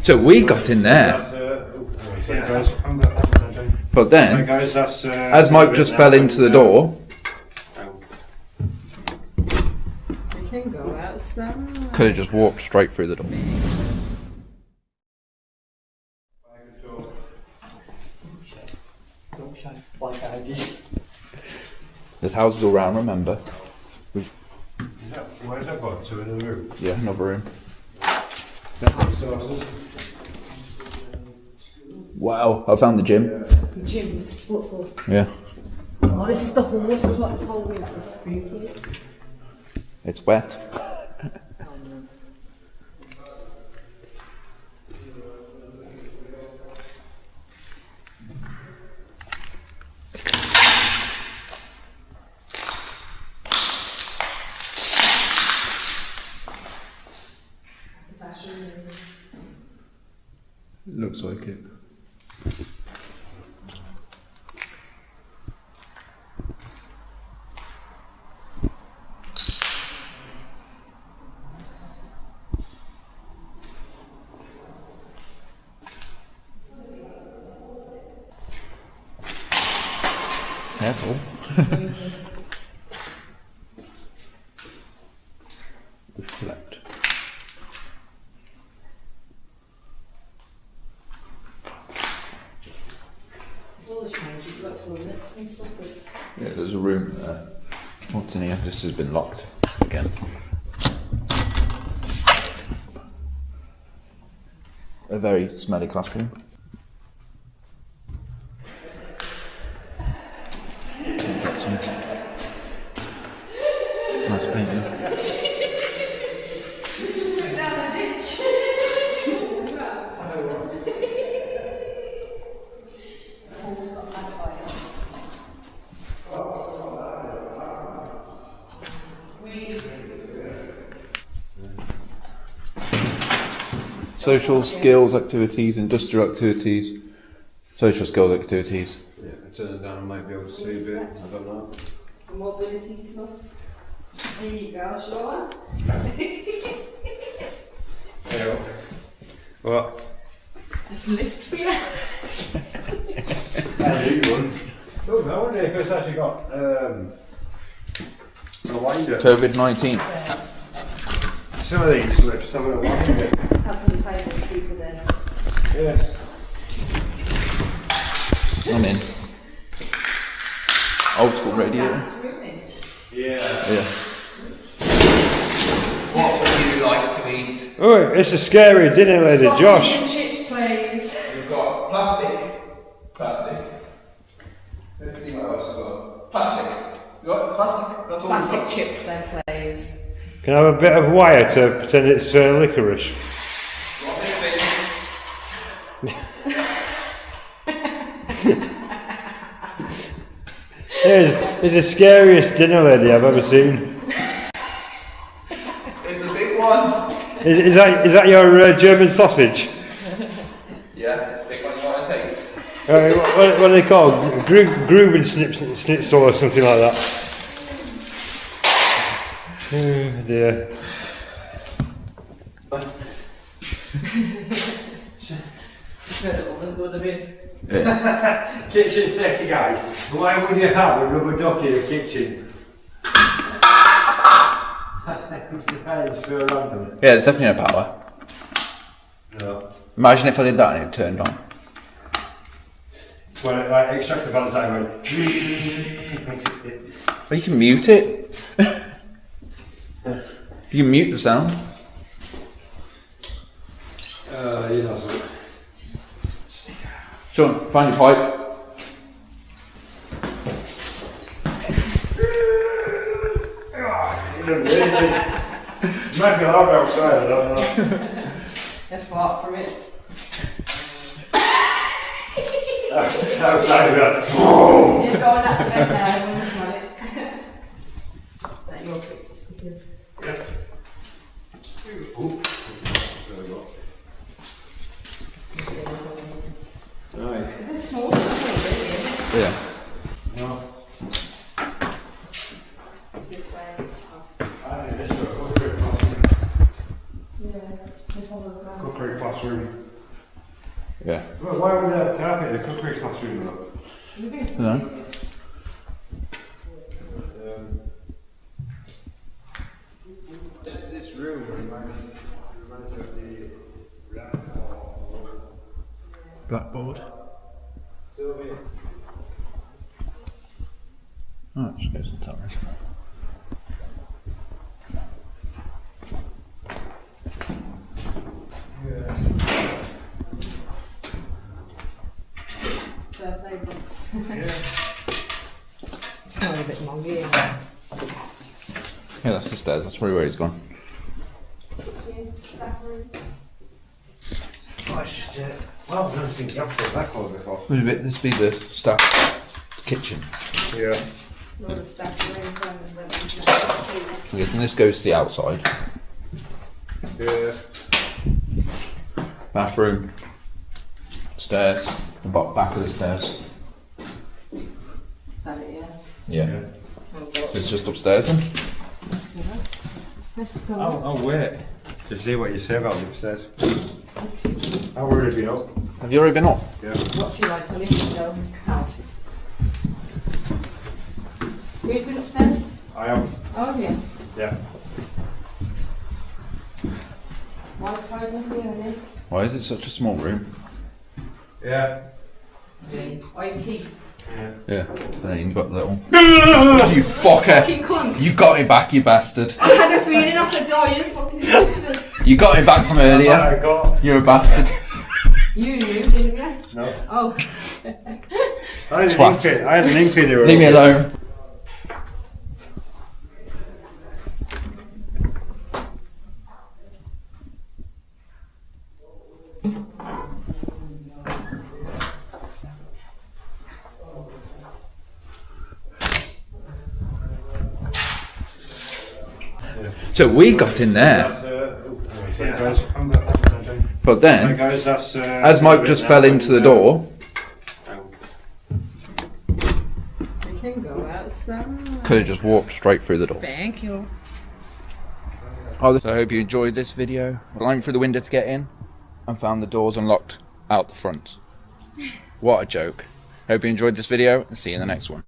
So we got in there. But then, as Mike just fell into the door, We can go outside. could have just walked straight through the door. There's houses all around, remember? Where's that got to, in the room? Yeah, another room. Wow, I found the gym. Gym, what's up? Yeah, Oh, this is the horse, was what I told me that was spooky. it's wet. Looks like it. Careful. Reflect. All the changes, you've got toilets and stuff. Yeah, there's a room there. What's in here? This has been locked again. A very smelly classroom. Got some nice painting. Social skills activities, industrial activities, social skills activities. Yeah, turn it down, I might be able to see a bit, I don't know. Mobility stuff. There you go, Sean. Yeah. What? Just lift for you. Oh, I wonder if it's actually got a winder. COVID-19. Some of these lifts have a winder. Have some tables, people there. Yeah. I'm in. Old school radio. Dance room is. Yeah. Yeah. What would you like to eat? Oh, it's a scary dinner lady, Sausage Josh. and chips, please. We've got plastic. Let's see what else we've got. Plastic. You got plastic? That's all we've Plastic got. chips then, please. Can I have a bit of wire to pretend it's licorice? Got this thing. It's the scariest dinner lady I've ever seen. It's a big one. Is that your German sausage? Yeah, it's a big one. You want to taste? What are they called? Gruben schnitzel or something like that. Oh dear. Kitchen safety guide. Why would you have a rubber ducky in the kitchen? That is so random. Yeah, it's definitely no power. No. Imagine if I did that and it turned on. Well, like extract the fans out and Well, you can mute it. You can mute the sound. you know, so. Sean, find your pipe. Might be hard outside, I don't know. Let's part from it. Outside of that. Just going out the bed now, I want to smell it. That your stickers. Right. It's small stuff, really, isn't it? Yeah. No. This way. I think this is a concrete classroom. Yeah, it's all around. Concrete classroom. bathroom. Yeah. Well, why would that carpet in the cookery classroom though? No. This room reminds me of the Blackboard. Sylvia. Oh, it just goes in the top. Birthday books. Yeah. It's not a bit mongy. Yeah, that's the stairs. That's probably where he's gone. Oh, it's just well, I've never seen the opposite backboard before. This be the staff kitchen. Yeah. All the staff rooms I'm guessing this goes to the outside. Yeah. Bathroom. Stairs. The back of the stairs. That it, Yeah. Yeah. Oh, God. It's just upstairs then. Let's go. I'll wait to see what you say about the upstairs. I've already been up. Have you already been up? Yeah. What you like to listen to those houses. Who's been upstairs? I am. Oh, yeah. Yeah. Why close up here, Nick? Why is it such a small room? Yeah. IT. Yeah. Yeah. And then you've got the little. You fucker! Fucking cunt. You got me back, you bastard. I had a feeling, I said, oh, you just fucking You got me back from earlier. I got. You're a bastard. You knew, didn't you? No. Oh. I had an Twat. ink pin. I had an ink pin here. Leave me alone. So we got in there, Yeah, guys. I'm good. but Right, then, guys, that's, as Mike just fell into the door, You can go outside. could have just walked straight through the door. Thank you. So I hope you enjoyed this video. Climbed through the window to get in and found the doors unlocked out the front. What a joke. Hope you enjoyed this video and see you in the next one.